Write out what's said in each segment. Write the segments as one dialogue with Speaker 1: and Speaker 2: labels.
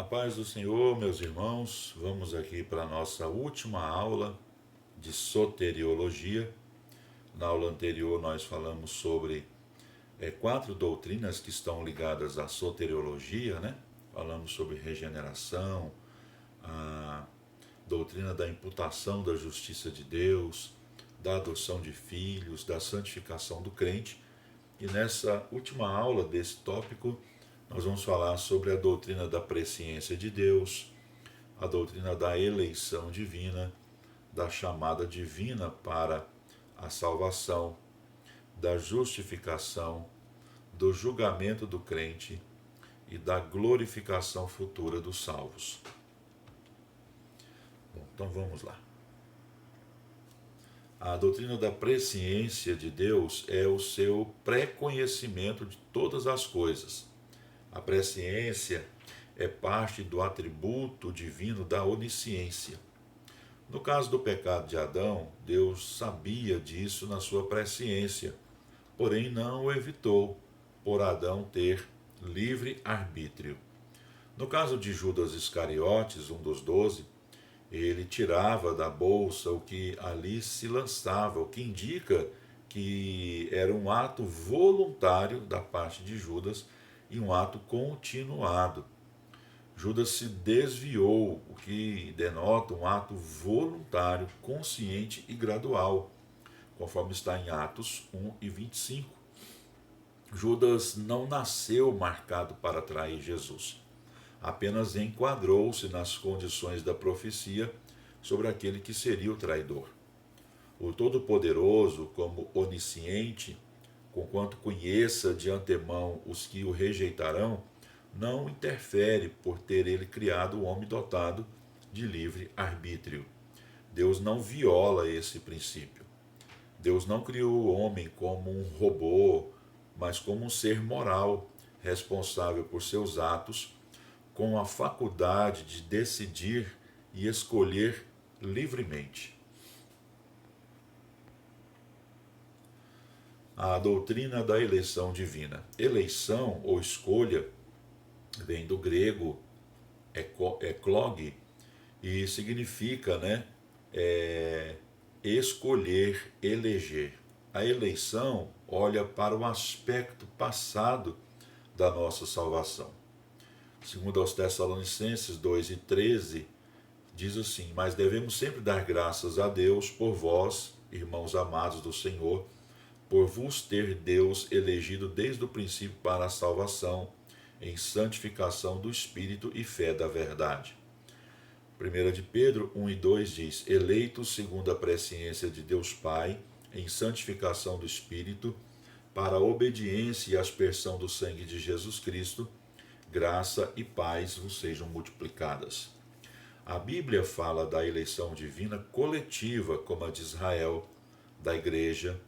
Speaker 1: A paz do Senhor, meus irmãos, vamos aqui para a nossa última aula de soteriologia. Na aula anterior nós falamos sobre quatro doutrinas que estão ligadas à soteriologia, né? Falamos sobre regeneração, a doutrina da imputação da justiça de Deus, da adoção de filhos, da santificação do crente. E nessa última aula desse tópico, nós vamos falar sobre a doutrina da presciência de Deus, a doutrina da eleição divina, da chamada divina para a salvação, da justificação, do julgamento do crente e da glorificação futura dos salvos. Bom, então vamos lá. A doutrina da presciência de Deus é o seu pré-conhecimento de todas as coisas. A presciência é parte do atributo divino da onisciência. No caso do pecado de Adão, Deus sabia disso na sua presciência, porém não o evitou, por Adão ter livre arbítrio. No caso de Judas Iscariotes, um dos 12, ele tirava da bolsa o que ali se lançava, o que indica que era um ato voluntário da parte de Judas e um ato continuado. Judas se desviou, o que denota um ato voluntário, consciente e gradual, conforme está em Atos 1 e 25. Judas não nasceu marcado para trair Jesus, apenas enquadrou-se nas condições da profecia sobre aquele que seria o traidor. O Todo-Poderoso, como onisciente, conquanto conheça de antemão os que o rejeitarão, não interfere por ter ele criado o homem dotado de livre arbítrio. Deus não viola esse princípio. Deus não criou o homem como um robô, mas como um ser moral, responsável por seus atos, com a faculdade de decidir e escolher livremente. A doutrina da eleição divina. Eleição ou escolha vem do grego eklog e significa, escolher, eleger. A eleição olha para o aspecto passado da nossa salvação. Segundo aos Tessalonicenses 2:13, diz assim: mas devemos sempre dar graças a Deus por vós, irmãos amados do Senhor, por vos ter Deus elegido desde o princípio para a salvação, em santificação do Espírito e fé da verdade. 1 de Pedro 1:2 diz: eleitos segundo a presciência de Deus Pai, em santificação do Espírito, para a obediência e aspersão do sangue de Jesus Cristo, graça e paz vos sejam multiplicadas. A Bíblia fala da eleição divina coletiva, como a de Israel, da igreja.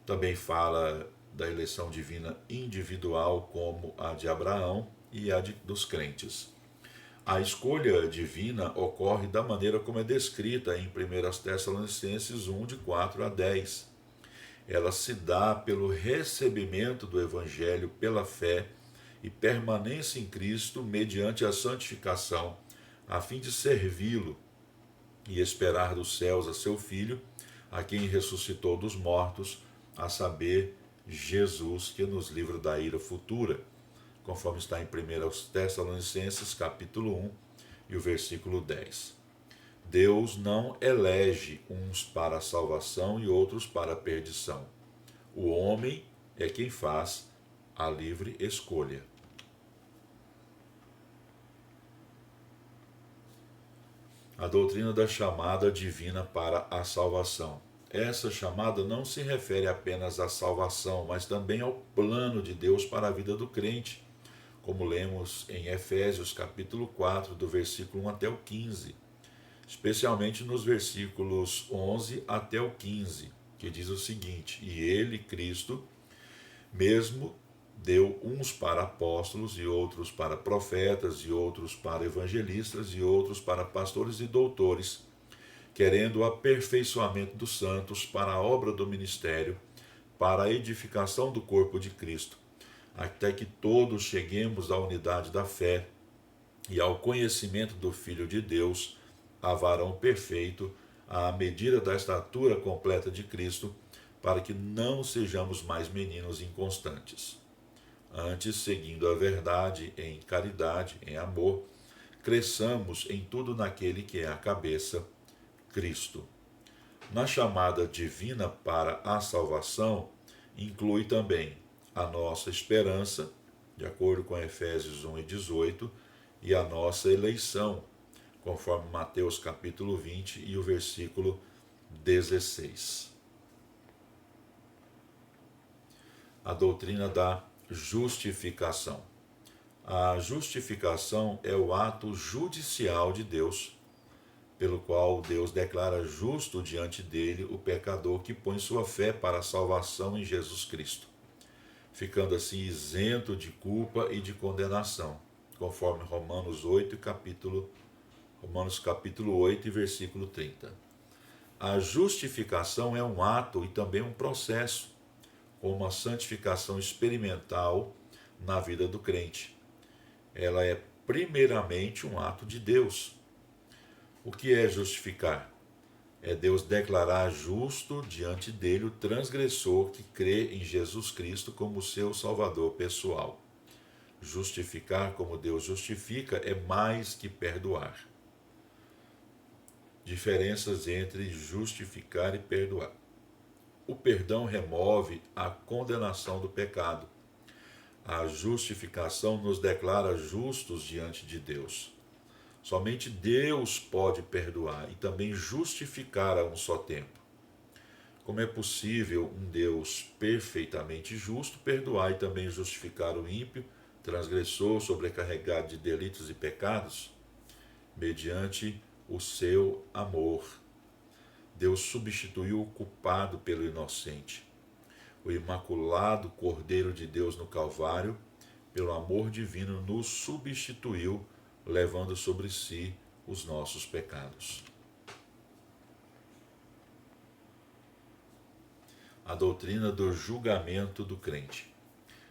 Speaker 1: Também fala da eleição divina individual, como a de Abraão e a dos crentes. A escolha divina ocorre da maneira como é descrita em 1 Tessalonicenses 1, de 4 a 10. Ela se dá pelo recebimento do Evangelho pela fé e permanência em Cristo mediante a santificação, a fim de servi-lo e esperar dos céus a seu Filho, a quem ressuscitou dos mortos, a saber, Jesus, que nos livra da ira futura, conforme está em 1 Tessalonicenses capítulo 1 e o versículo 10. Deus não elege uns para a salvação e outros para a perdição. O homem é quem faz a livre escolha. A doutrina da chamada divina para a salvação. Essa chamada não se refere apenas à salvação, mas também ao plano de Deus para a vida do crente, como lemos em Efésios capítulo 4, do versículo 1 até o 15, especialmente nos versículos 11 até o 15, que diz o seguinte: e ele, Cristo, mesmo deu uns para apóstolos, e outros para profetas, e outros para evangelistas, e outros para pastores e doutores, querendo o aperfeiçoamento dos santos para a obra do ministério, para a edificação do corpo de Cristo, até que todos cheguemos à unidade da fé e ao conhecimento do Filho de Deus, a varão perfeito, à medida da estatura completa de Cristo, para que não sejamos mais meninos inconstantes. Antes, seguindo a verdade em caridade, em amor, cresçamos em tudo naquele que é a cabeça, Cristo. Na chamada divina para a salvação, inclui também a nossa esperança, de acordo com Efésios 1:18, e a nossa eleição, conforme Mateus capítulo 20 e o versículo 16. A doutrina da justificação. A justificação é o ato judicial de Deus, pelo qual Deus declara justo diante dele o pecador que põe sua fé para a salvação em Jesus Cristo, ficando assim isento de culpa e de condenação, conforme Romanos capítulo 8 e versículo 30. A justificação é um ato e também um processo, com uma santificação experimental na vida do crente. Ela é primeiramente um ato de Deus. O que é justificar? É Deus declarar justo diante dele o transgressor que crê em Jesus Cristo como seu Salvador pessoal. Justificar como Deus justifica é mais que perdoar. Diferenças entre justificar e perdoar. O perdão remove a condenação do pecado. A justificação nos declara justos diante de Deus. Somente Deus pode perdoar e também justificar a um só tempo. Como é possível um Deus perfeitamente justo perdoar e também justificar o ímpio, transgressor, sobrecarregado de delitos e pecados? Mediante o seu amor. Deus substituiu o culpado pelo inocente. O imaculado Cordeiro de Deus no Calvário, pelo amor divino, nos substituiu, levando sobre si os nossos pecados. A doutrina do julgamento do crente.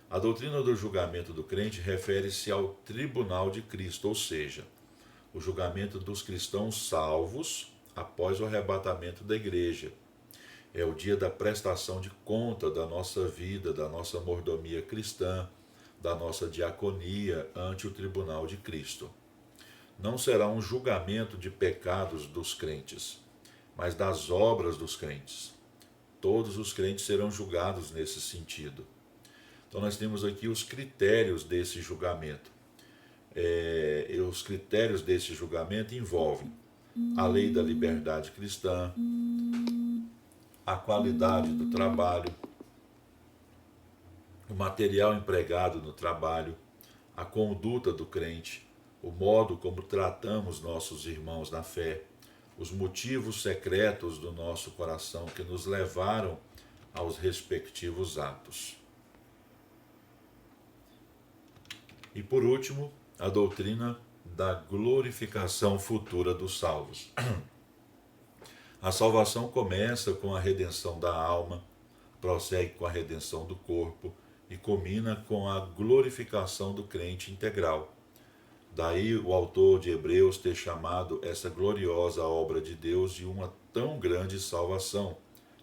Speaker 1: A doutrina do julgamento do crente refere-se ao tribunal de Cristo, ou seja, o julgamento dos cristãos salvos após o arrebatamento da igreja. É o dia da prestação de conta da nossa vida, da nossa mordomia cristã, da nossa diaconia ante o tribunal de Cristo. Não será um julgamento de pecados dos crentes, mas das obras dos crentes. Todos os crentes serão julgados nesse sentido. Então nós temos aqui os critérios desse julgamento. Os critérios desse julgamento envolvem a lei da liberdade cristã, a qualidade do trabalho, o material empregado no trabalho, a conduta do crente, o modo como tratamos nossos irmãos na fé, os motivos secretos do nosso coração que nos levaram aos respectivos atos. E por último, a doutrina da glorificação futura dos salvos. A salvação começa com a redenção da alma, prossegue com a redenção do corpo e culmina com a glorificação do crente integral. Daí o autor de Hebreus ter chamado essa gloriosa obra de Deus de uma tão grande salvação,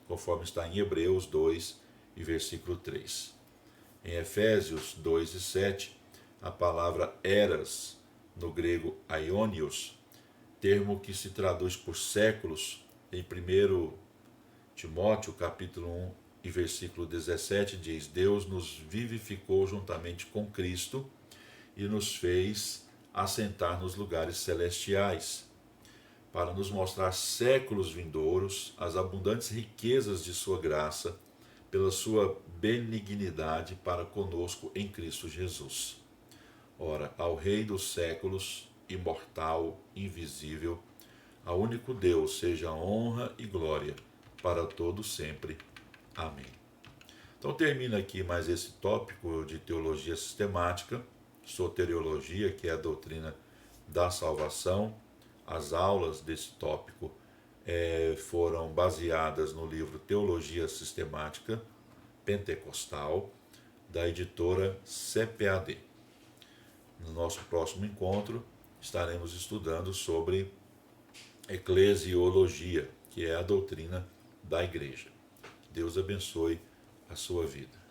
Speaker 1: conforme está em Hebreus 2 e versículo 3. Em Efésios 2 e 7, a palavra eras, no grego aionios, termo que se traduz por séculos, em 1 Timóteo capítulo 1 e versículo 17 diz: Deus nos vivificou juntamente com Cristo e nos fez assentar nos lugares celestiais, para nos mostrar séculos vindouros as abundantes riquezas de sua graça, pela sua benignidade para conosco em Cristo Jesus. Ora, ao Rei dos séculos, imortal, invisível, ao único Deus, seja honra e glória para todos sempre. Amém. Então termina aqui mais esse tópico de teologia sistemática, soteriologia, que é a doutrina da salvação. As aulas desse tópico foram baseadas no livro Teologia Sistemática Pentecostal, da editora CPAD. No nosso próximo encontro, estaremos estudando sobre eclesiologia, que é a doutrina da igreja. Deus abençoe a sua vida.